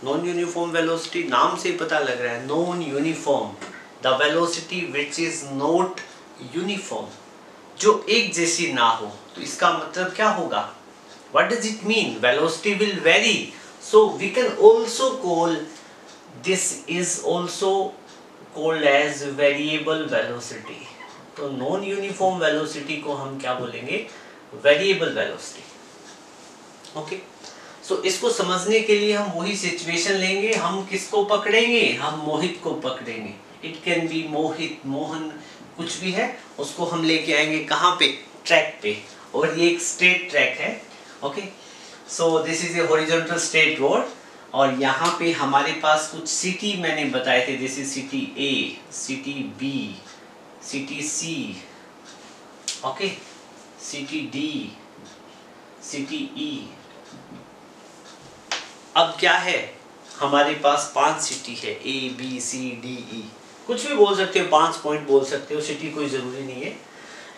Non uniform velocity नाम से पता लग रहा है, non uniform, the velocity which is not uniform, जो एक जैसी ना हो। तो इसका मतलब क्या होगा? What does it mean? Velocity will vary, so we can also call this is also called as variable velocity. तो नॉन यूनिफॉर्म वेलोसिटी को हम क्या बोलेंगे? Variable velocity. ओके, सो इसको समझने के लिए हम वही सिचुएशन लेंगे। हम किसको पकड़ेंगे? हम मोहित को पकड़ेंगे। इट कैन बी मोहित, मोहन, कुछ भी है, उसको हम लेके आएंगे कहाँ पे? ट्रैक पे। और ये एक स्ट्रेट ट्रैक है। Okay, so this is a horizontal straight road, और यहाँ पे हमारे पास कुछ सिटी मैंने बताए थे। This is city A, city B, city C, okay, city D, city E. अब क्या है, हमारे पास 5 सिटी है, A B C D E, कुछ भी बोल सकते हो, 5 पॉइंट बोल सकते हो, सिटी कोई जरूरी नहीं है।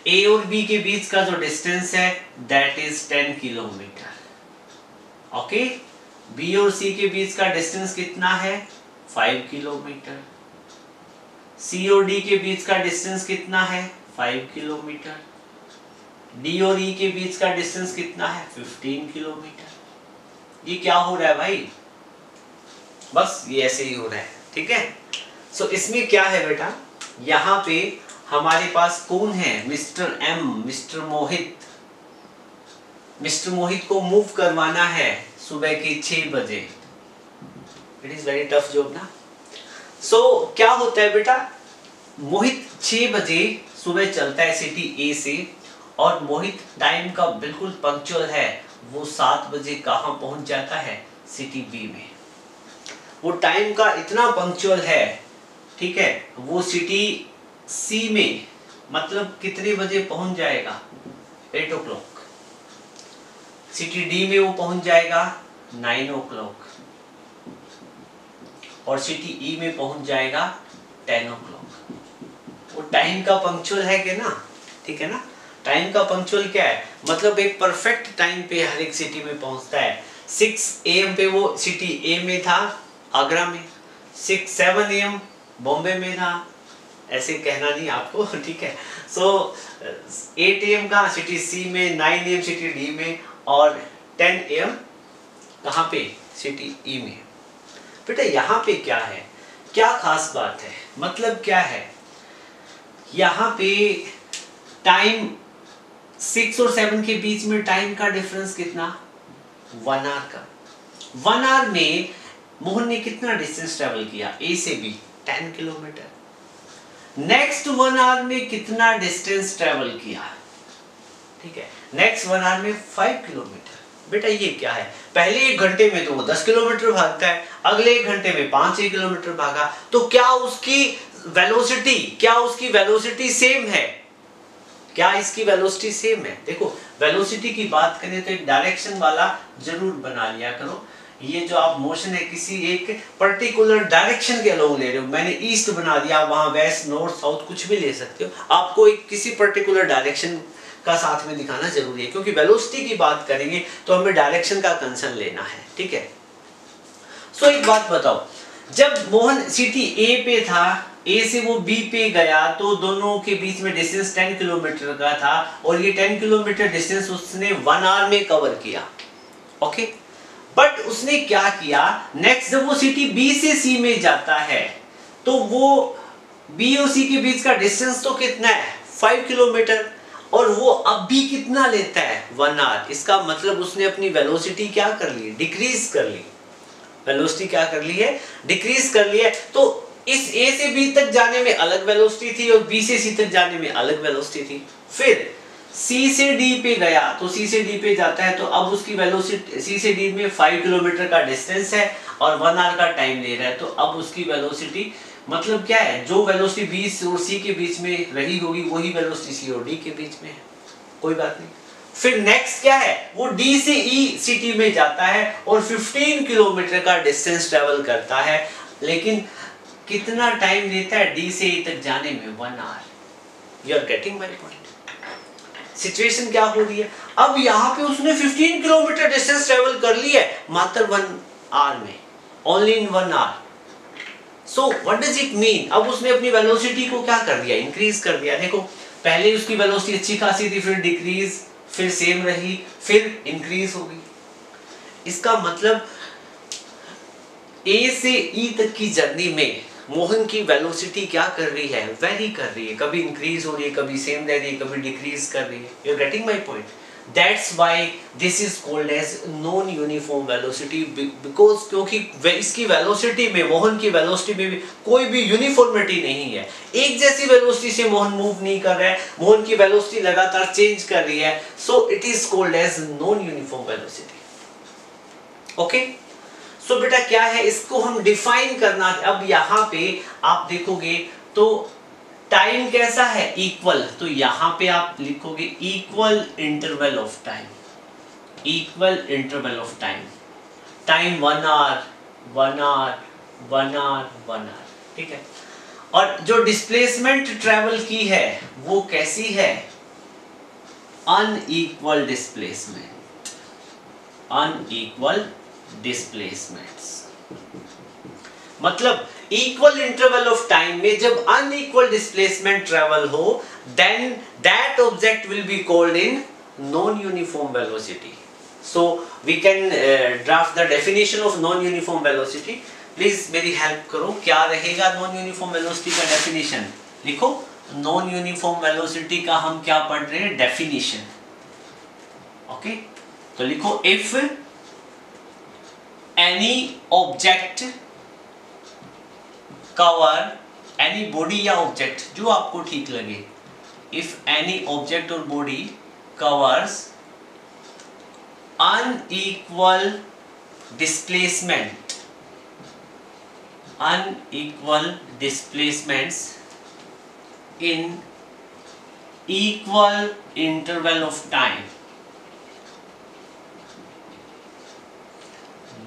ए और बी के बीच का जो डिस्टेंस है that is 10 kilometre. Okay, B और सी के बीच का डिस्टेंस कितना है? 5 किलोमीटर। सी और डी के बीच का डिस्टेंस कितना है? 5 किलोमीटर। डी और ई के बीच का डिस्टेंस कितना है? 15 किलोमीटर। ये क्या हो रहा है भाई? बस ये ऐसे ही हो रहा है, ठीक है। सो इसमें क्या है बेटा, यहाँ पे हमारे पास कौन है? मिस्टर एम, मिस्टर मोहित। मिस्टर मोहित को मूव करवाना है सुबह के 6 बजे। It is very tough job ना। सो क्या होता है बेटा, मोहित 6 बजे सुबह चलता है सिटी ए से, और मोहित टाइम का बिल्कुल पंक्चुअल है। वो 7 बजे कहाँ पहुंच जाता है? सिटी बी में। वो टाइम का इतना पंक्चुअल है, ठीक है। वो सिटी सी में मतलब कितने बजे पहुंच जाएगा? 8 o'clock। सिटी डी में वो पहुंच जाएगा 9 o'clock, और सिटी ई में पहुंच जाएगा 10 o'clock। वो टाइम का पंक्चुअल है कि ना, ठीक है ना। टाइम का पंक्चुअल क्या है? मतलब एक परफेक्ट टाइम पे हर एक सिटी में पहुंचता है। 6 AM पे वो सिटी ए में था, आगरा में। 7 AM बॉम्बे में था, ऐसे कहना नहीं आपको, ठीक है। सो 8 AM का सिटी सी में, 9 AM सिटी डी में, और 10 AM कहाँ पे? सिटी ई में। बेटा यहाँ पे क्या है, क्या खास बात है? मतलब क्या है, यहाँ पे टाइम 6 और 7 के बीच में टाइम का डिफरेंस कितना? 1 आवर का। 1 आवर में मोहन ने कितना डिस्टेंस ट्रेवल किया? ए से बी 10 किलोमीटर। नेक्स्ट 1 आवर में कितना डिस्टेंस ट्रेवल किया? ठीक है, नेक्स्ट 1 आवर में 5 किलोमीटर। बेटा ये क्या है, पहले 1 घंटे में तो वो 10 किलोमीटर भागता है, अगले 1 घंटे में 5 किलोमीटर भागा, तो क्या उसकी वेलोसिटी सेम है? क्या इसकी वेलोसिटी सेम है? देखो, वेलोसिटी की बात करें तो एक डायरेक्शन वाला जरूर बना लिया करो। ये जो आप मोशन है किसी एक पर्टिकुलर डायरेक्शन के अलोंग ले रहे हो, मैंने ईस्ट बना दिया, वहां वेस्ट, नॉर्थ, साउथ कुछ भी ले सकते हो। आपको एक किसी पर्टिकुलर डायरेक्शन का साथ में दिखाना जरूरी है, क्योंकि वेलोसिटी की बात करेंगे तो हमें डायरेक्शन का कंसर्न लेना है, ठीक है। सो एक बात बताओ, जब मोहन सिटी ए पे था, ए से वो बी पे गया, तो दोनों के बीच में डिस्टेंस 10 किलोमीटर का था, और ये 10 किलोमीटर डिस्टेंस उसने 1 आवर में कवर किया। ओके, बट उसने क्या किया, नेक्स्ट जब वो सिटी बी से सी में जाता है, तो वो बी और सी के बीच का डिस्टेंस तो कितना है? 5 किलोमीटर, और वो अब भी कितना लेता है? 1 आवर। इसका मतलब उसने अपनी वेलोसिटी क्या कर ली? डिक्रीज कर ली। वेलोसिटी क्या कर ली है? डिक्रीज कर ली है। तो इस ए से बी तक जाने में अलग वेलोसिटी थी, और बी से सी तक जाने में अलग वेलोसिटी थी। फिर सी से डी पे गया, तो सी से डी पे जाता है, तो अब उसकी वेलोसिटी सी से डी में 5 किलोमीटर का डिस्टेंस है, और 1 आवर का टाइम ले रहा है, तो अब उसकी वेलोसिटी मतलब क्या है? जो वेलोसिटी बी और सी के बीच में रही होगी वही वेलोसिटी सी और डी के बीच में है, कोई बात नहीं। फिर नेक्स्ट क्या है, वो डी से ई सिटी में जाता है और 15 किलोमीटर का डिस्टेंस ट्रेवल करता है, लेकिन कितना टाइम लेता है डी से ई तक जाने में? 1 hour. You are getting my point. Situation क्या हो रही है, अब यहाँ पे उसने 15 किलोमीटर डिस्टेंस ट्रेवल कर ली है मात्र 1 आवर में, only in 1 hour. So what does it mean, अब उसने अपनी वेलोसिटी को क्या कर दिया, इंक्रीज कर दिया। देखो पहले उसकी वेलोसिटी अच्छी खासी थी, फिर डिक्रीज, फिर सेम रही, फिर इंक्रीज हो गई। इसका मतलब ए से ई तक की जर्नी में मोहन की वेलोसिटी क्या कर रही है, वेरी कर रही है, कभी इंक्रीज हो रही है, कभी सेम रह रही है, कभी डिक्रीज कर रही है। You are getting my point. That's why this is called as non uniform velocity, because क्योंकि इसकी वेलोसिटी में, मोहन की वेलोसिटी में भी कोई भी यूनिफॉर्मिटी नहीं है, एक जैसी वेलोसिटी से मोहन मूव नहीं कर रहा है, मोहन की वेलोसिटी लगातार चेंज कर रही है। So it is called as non uniform velocity. Okay, so बेटा क्या है, इसको हम डिफाइन करना। अब यहां पे आप देखोगे तो टाइम कैसा है, इक्वल, तो यहां पे आप लिखोगे equal interval of time, equal interval of time, time 1 hour 1 hour 1 hour 1 hour, ठीक है। और जो डिस्प्लेसमेंट ट्रेवल की है वो कैसी है, अनइक्वल डिस्प्लेसमेंट, अनइक्वल डिस्प्लेसमेंट्स। मतलब इक्वल इंटरवल ऑफ टाइम में जब अनइक्वल डिस्प्लेसमेंट ट्रेवल हो, then that object will be called in non uniform velocity. So we can draft the definition of non uniform velocity. Please मेरी help करो, क्या रहेगा non uniform velocity का definition, लिखो। Non uniform velocity का हम क्या पढ़ रहे हैं, डेफिनेशन। ओके, तो लिखो, if any object cover, any body या object जो आपको ठीक लगे, if any object or body covers unequal displacement, unequal displacements in equal interval of time,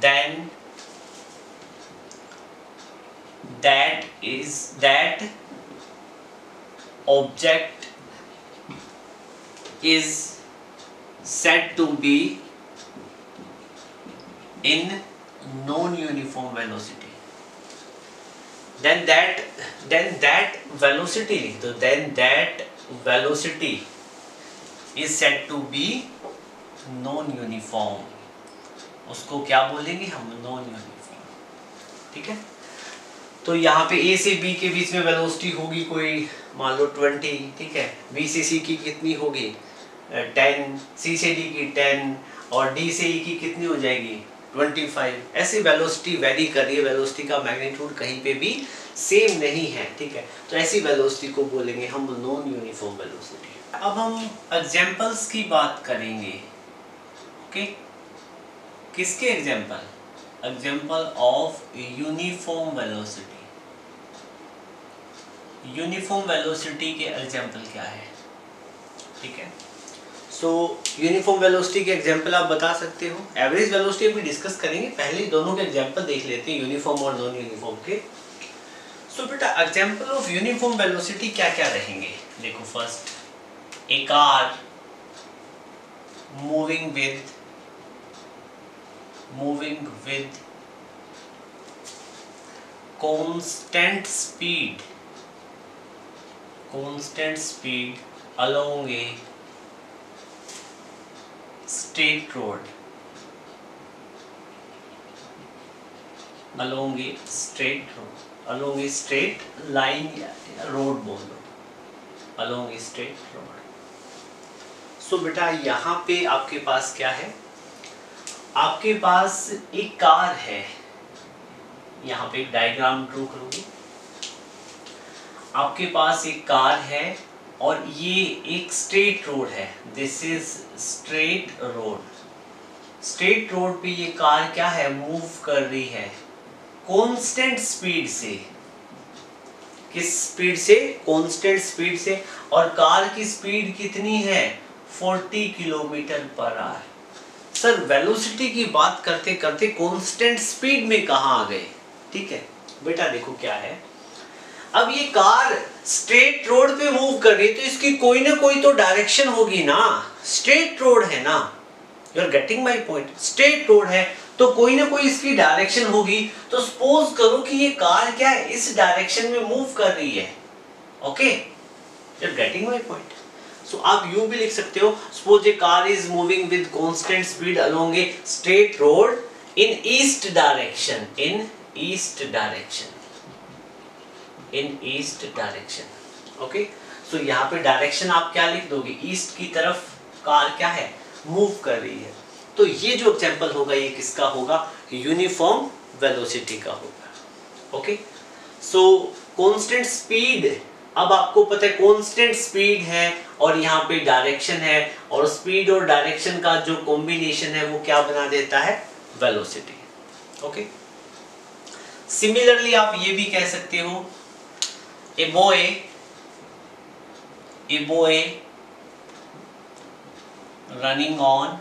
then that object is said to be in non-uniform velocity. Then that velocity, so then that velocity is said to be non-uniform. उसको क्या बोलेंगे हम, non uniform, ठीक है। तो यहाँ पे ए से बी के बीच में वेलोसिटी होगी कोई मान लो 20, ठीक है। बी से सी की कितनी होगी 10, सी से डी की 10 और डी से ई की कितनी हो जाएगी 25। ऐसे वेलोसिटी वेरी कर रही है, वेलोसिटी का मैग्नीट्यूड कहीं पे भी सेम नहीं है, ठीक है। तो ऐसी वेलोसिटी को बोलेंगे हम नॉन यूनिफॉर्म वेलोसिटी। अब हम एग्जांपल्स की बात करेंगे, ओके। किसके example, example of uniform velocity. Uniform velocity के एग्जाम्पल क्या है, ठीक है। सो यूनिफॉर्म वेलोसिटी के एग्जाम्पल आप बता सकते हो। एवरेज वेलोसिटी अभी डिस्कस करेंगे, पहले दोनों के एग्जाम्पल देख लेते हैं, यूनिफॉर्म और नॉन यूनिफॉर्म के। सो बेटा एग्जाम्पल ऑफ यूनिफॉर्म वेलोसिटी क्या क्या रहेंगे, देखो। First, A car moving with constant speed along a straight road, along a straight line, road बोल दो, along a straight road। सो बेटा यहाँ पे आपके पास क्या है, आपके पास एक कार है, यहाँ पे एक डायग्राम ड्रॉ करोगे। आपके पास एक कार है और ये एक स्ट्रेट रोड है, this is straight road. Straight road पे ये कार क्या है, मूव कर रही है कांस्टेंट स्पीड से। किस स्पीड से, कांस्टेंट स्पीड से। और कार की स्पीड कितनी है, 40 kilometre per our. Sir velocity की बात करते करते कांस्टेंट स्पीड में कहाँ आ गए, ठीक है बेटा। देखो क्या है, अब ये कार स्ट्रेट रोड पे मूव कर रही है तो इसकी कोई ना कोई तो डायरेक्शन होगी ना, स्ट्रेट रोड है ना, you are getting my point, straight road है तो कोई ना कोई इसकी डायरेक्शन होगी। तो सपोज करो कि ये कार क्या है, इस डायरेक्शन में मूव कर रही है, okay, you are getting my point. So आप यूं भी लिख सकते हो, suppose a car is moving with constant speed along a straight road in east direction, in east direction, in east direction, okay. So यहाँ पे डायरेक्शन आप क्या लिख दोगे, ईस्ट की तरफ कार क्या है, मूव कर रही है। तो ये जो एग्जांपल होगा ये किसका होगा, यूनिफॉर्म वेलोसिटी का होगा, ओके। सो कांस्टेंट स्पीड, अब आपको पता है कांस्टेंट स्पीड है और यहाँ पे डायरेक्शन है, और स्पीड और डायरेक्शन का जो कॉम्बिनेशन है वो क्या बना देता है, वेलोसिटी, ओके। सिमिलरली आप ये भी कह सकते हो, a boy running on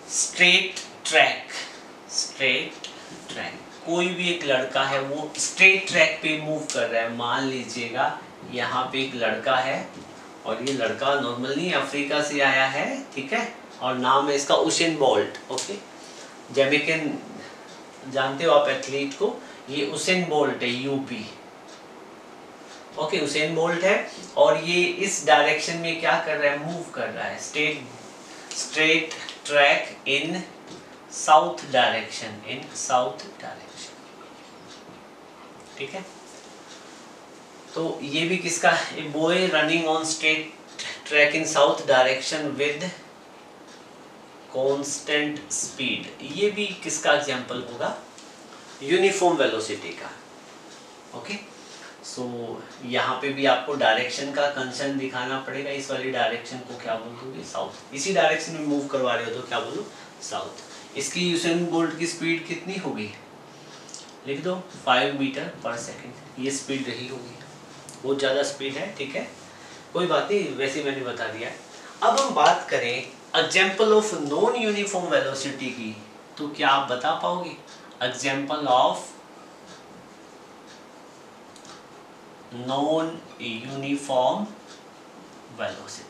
straight track, कोई भी एक लड़का है वो स्ट्रेट ट्रैक पे मूव कर रहा है। मान लीजिएगा यहाँ पे एक लड़का है और ये लड़का नॉर्मली अफ्रीका से आया है, ठीक है, और नाम है इसका उसेन बोल्ट, ओके। जैमेकन जानते हो आप एथलीट को, ये उसेन बोल्ट है, यूपी, ओके, उसेन बोल्ट है और ये इस डायरेक्शन में क्या कर रहा है, मूव कर रहा है, स्ट्रेट ट्रैक इन साउथ डायरेक्शन, इन साउथ डायरेक्शन, ठीक है। तो ये भी किसका, a boy running on straight track in south direction with constant speed, ये भी किसका एग्जांपल होगा, यूनिफॉर्म वेलोसिटी का, ओके। सो यहाँ पे भी आपको डायरेक्शन का कंसर्न दिखाना पड़ेगा, इस वाली डायरेक्शन को क्या बोल दोगे, साउथ, इसी डायरेक्शन में मूव करवा रहे हो तो क्या बोलो, साउथ। इसकी यूसेन बोल्ट की स्पीड कितनी होगी, लिख दो 5 मीटर पर सेकंड, ये स्पीड रही होगी, बहुत ज़्यादा स्पीड है, ठीक है, कोई बात नहीं, वैसे मैंने बता दिया। अब हम बात करें example of non uniform velocity की, तो क्या आप बता पाओगे, example of non uniform velocity,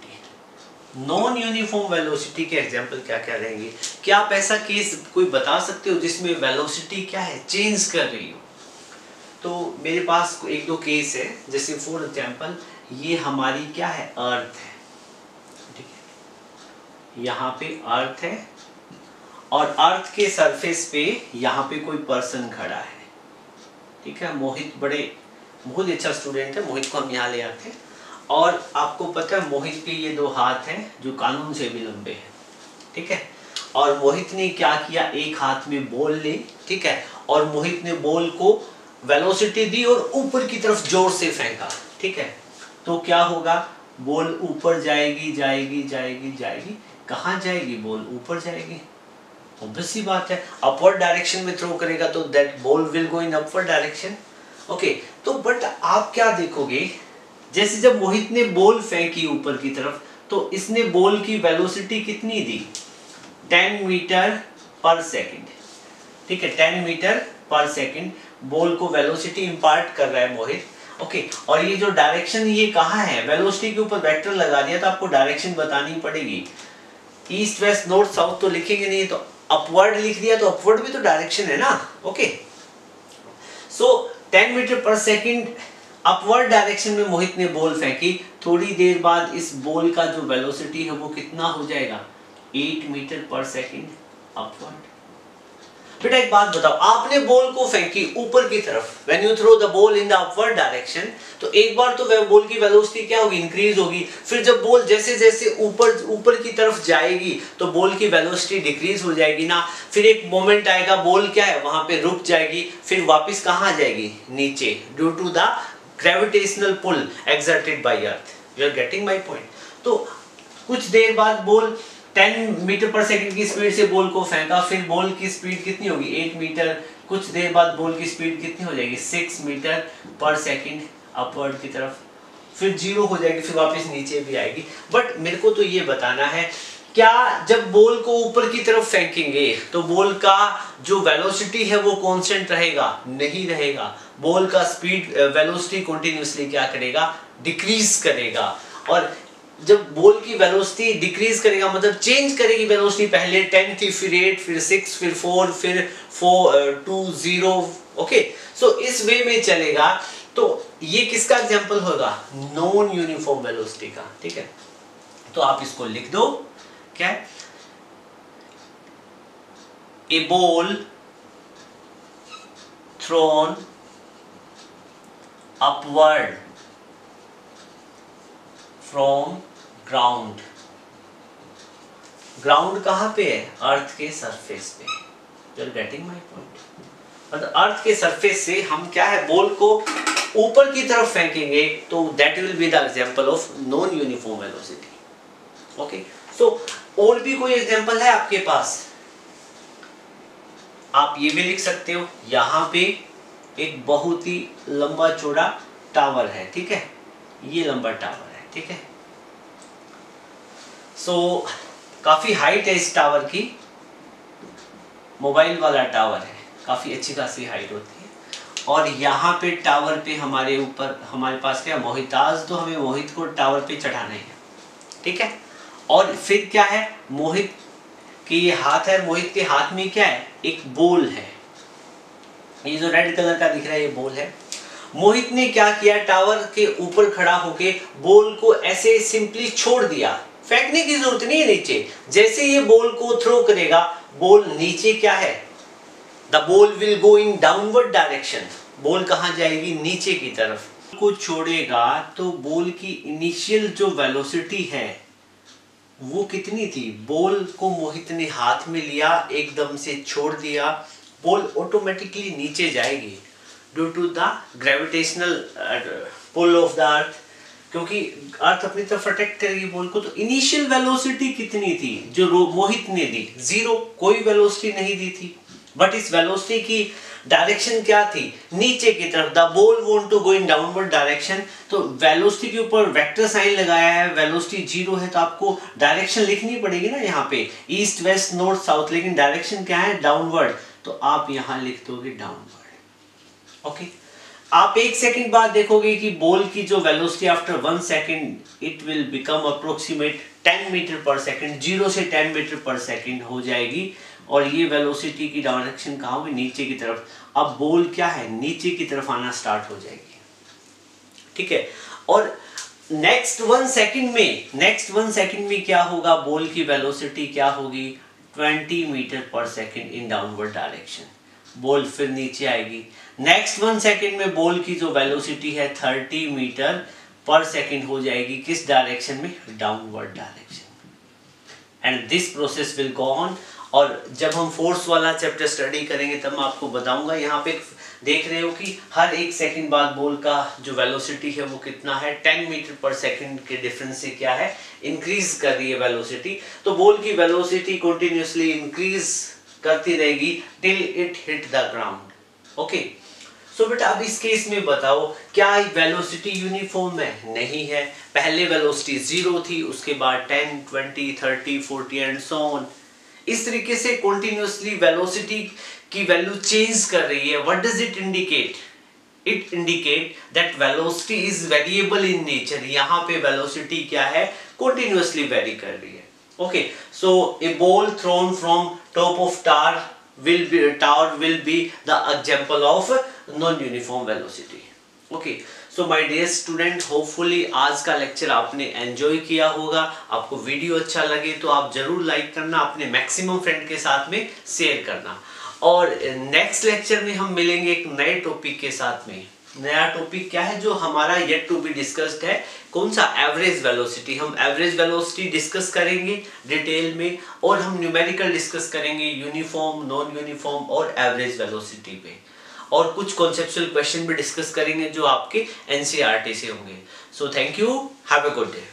non uniform velocity के एग्जांपल क्या क्या रहेंगे, क्या आप ऐसा केस कोई बता सकते हो जिसमें वेलोसिटी क्या है, चेंज कर रही हो। तो मेरे पास एक दो केस है, जैसे फॉर एग्जांपल ये हमारी क्या है, अर्थ है, ठीक है, यहाँ पे अर्थ है और अर्थ के सरफेस पे यहाँ पे कोई पर्सन खड़ा है, ठीक है, मोहित बहुत अच्छा स्टूडेंट है, मोहित को हम यहाँ ले आते हैं, और आपको पता है मोहित के ये 2 हाथ हैं जो कानून से भी लंबे हैं, ठीक है, और मोहित ने क्या किया, एक हाथ में बॉल ली, ठीक है, और मोहित ने बॉल को वेलोसिटी दी और ऊपर की तरफ जोर से फेंका, ठीक है, तो क्या होगा, बॉल ऊपर जाएगी जाएगी जाएगी जाएगी, कहाँ जाएगी, बॉल ऊपर जाएगी, ऑब्वियस सी बात है, अपवर्ड डायरेक्शन में थ्रो करेगा तो that ball will go in upward direction, okay. तो बट आप क्या देखोगे, जैसे जब मोहित ने बॉल फेंकी ऊपर की तरफ तो इसने बॉल की वेलोसिटी कितनी दी, 10 मीटर पर सेकंड, ठीक है, 10 मीटर पर सेकंड बॉल को वेलोसिटी इंपार्ट कर रहा है मोहित, ओके। और ये जो डायरेक्शन ये कहाँ है, वेलोसिटी के ऊपर वेक्टर लगा दिया तो आपको डायरेक्शन बतानी पड़ेगी, ईस्ट वेस्ट नॉर्थ साउथ तो लिखेंगे नहीं, तो अपवर्ड लिख दिया तो अपवर्ड भी तो डायरेक्शन है ना, ओके। सो 10 metre per second upward direction में मोहित ने बॉल फेंकी, थोड़ी देर बाद इस बॉल का जो वेलोसिटी है वो कितना हो जाएगा, 8 मीटर पर सेकंड अपवर्ड। बेटा एक बात बताओ, आपने बॉल को फेंकी ऊपर की तरफ, when you throw the ball in the upward direction, तो एक बार तो वह बॉल की वेलोसिटी क्या होगी, इंक्रीज होगी, फिर जब बॉल जैसे जैसे ऊपर की तरफ जाएगी तो बॉल की वेलोसिटी डिक्रीज हो जाएगी ना, फिर एक मोमेंट आएगा बॉल क्या है वहां पे रुक जाएगी, फिर वापस कहाँ जाएगी, नीचे, due to the gravitational pull exerted by earth, you are getting my point. तो कुछ देर बाद बॉल 10 मीटर पर सेकंड की स्पीड से बॉल को फेंका, फिर बॉल की स्पीड कितनी होगी, 8 मीटर, कुछ देर बाद बॉल की स्पीड कितनी हो जाएगी, 6 मीटर पर सेकंड अपवर्ड की तरफ, फिर 0 हो जाएगी, फिर वापस नीचे भी आएगी। बट मेरे को तो ये बताना है क्या जब बॉल को ऊपर की तरफ फेंकेंगे तो बॉल का जो वेलोसिटी है वो कांस्टेंट रहेगा? नहीं रहेगा। बॉल का स्पीड वेलोसिटी कंटिन्यूअसली क्या करेगा? डिक्रीज करेगा। और जब बॉल की वेलोसिटी डिक्रीज करेगा मतलब चेंज करेगी वेलोसिटी, पहले 10 थी, फिर 8, फिर 6, फिर 4, फिर 4 2 0। ओके, सो इस वे में चलेगा। तो ये किसका एग्जांपल होगा? नॉन यूनिफॉर्म वेलोसिटी का। ठीक है, तो आप इसको लिख दो। क्या है? A ball thrown upward from ground. Ground कहां पे है? अर्थ के सरफेस पे। You are getting my point? मतलब अर्थ के सरफेस से हम क्या है, बॉल को ऊपर की तरफ फेंकेंगे तो that will be the example of non uniform velocity. Okay, so और भी कोई एग्जांपल है आपके पास? आप ये भी लिख सकते हो, यहां पे एक बहुत ही लंबा चौड़ा टावर है। ठीक है, ये लंबा टावर है। ठीक है, सो काफी हाइट है इस टावर की, मोबाइल वाला टावर है, काफी अच्छी खासी हाइट होती है। और यहाँ पे टावर पे हमारे ऊपर हमारे पास क्या मोहिताज, तो हमें मोहित को टावर पे चढ़ाना है। ठीक है, और फिर क्या है, मोहित के ये हाथ है, मोहित के हाथ में क्या है? एक बॉल है। ये जो रेड कलर का दिख रहा है ये बॉल है। मोहित ने क्या किया, टावर के ऊपर खड़ा होके बॉल को ऐसे सिंपली छोड़ दिया, फेंकने की जरूरत नहीं है नीचे। जैसे ये बॉल को थ्रो करेगा, बॉल नीचे क्या है, the ball will go in downward direction. Ball कहां जाएगी? नीचे की तरफ। को छोड़ेगा तो बॉल की इनिशियल जो वेलोसिटी है वो कितनी थी? बॉल को मोहित ने हाथ में लिया, एकदम से छोड़ दिया, बॉल ऑटोमेटिकली नीचे जाएगी due to the gravitational pull of the earth, क्योंकि अर्थ अपनी तरफ अट्रैक्ट करेगी बॉल को। तो इनिशियल वेलोसिटी कितनी थी जो मोहित ने दी? 0, कोई वेलोसिटी नहीं दी थी। बट इस वेलोसिटी की डायरेक्शन क्या थी? नीचे की तरफ। The ball want to go in downward direction. तो वेलोसिटी के ऊपर वेक्टर साइन लगाया है, वेलोसिटी 0 है, तो आपको डायरेक्शन लिखनी पड़ेगी ना यहाँ पे, ईस्ट वेस्ट नॉर्थ साउथ, लेकिन डायरेक्शन क्या है? डाउनवर्ड। तो आप यहाँ लिख दोगे डाउनवर्ड। ओके, आप 1 सेकंड बाद देखोगे कि बॉल की जो velocity after 1 second it will become approximate 10 metre per second, 0 से 10 मीटर पर सेकंड हो जाएगी। और ये वेलोसिटी की डायरेक्शन कहाँ होगी? नीचे की तरफ। अब बॉल क्या है? नीचे की तरफ आना स्टार्ट हो जाएगी। ठीक है, और नेक्स्ट 1 सेकंड में क्या होगा? बॉल की वेलोसिटी क्या होगी? 20 metre per second in downward direction. Ball फिर नीचे आएगी। नेक्स्ट 1 सेकंड में बॉल की जो वेलोसिटी है 30 मीटर पर सेकंड हो जाएगी। किस डायरेक्शन में? Downward direction. And this process will go on. और जब हम फोर्स वाला चैप्टर स्टडी करेंगे तब मैं आपको बताऊंगा। यहाँ पे देख रहे हो कि हर 1 सेकंड बाद बॉल का जो वेलोसिटी है वो कितना है? 10 मीटर पर सेकंड के डिफरेंस से क्या है? इंक्रीज कर रही है वेलोसिटी। तो बॉल की वेलोसिटी कंटिन्यूअसली इंक्रीज करती रहेगी till it hit the ground. Okay, so बेटा अब इस केस में बताओ, क्या वेलोसिटी यूनिफॉर्म है? नहीं है। पहले वेलोसिटी 0 थी, उसके बाद 10, 20, 30, 40 एंड सो ऑन। इस तरीके से कंटिन्यूअसली वेलोसिटी की वैल्यू चेंज कर रही है। What does it indicate? It indicate that velocity is variable in nature. यहाँ पे वेलोसिटी क्या है? कंटिन्यूअसली वेरी कर रही है। Okay, so a ball thrown from top of tower will be the example of non-uniform velocity. Okay, so my dear student, hopefully आज का lecture आपने एंजॉय किया होगा। आपको वीडियो अच्छा लगे तो आप जरूर लाइक करना, अपने मैक्सिमम फ्रेंड के साथ में शेयर करना। और नेक्स्ट लेक्चर में हम मिलेंगे एक नए टॉपिक के साथ में। नया टॉपिक क्या है जो हमारा येट टू बी डिस्कस्ड है? कौन सा? Average velocity. हम एवरेज वेलोसिटी डिस्कस करेंगे डिटेल में, और हम न्यूमेरिकल डिस्कस करेंगे यूनिफॉर्म, नॉन यूनिफॉर्म और एवरेज वेलोसिटी पे, और कुछ कॉन्सेप्चुअल क्वेश्चन भी डिस्कस करेंगे जो आपके एनसीईआरटी से होंगे। So thank you, have a good day.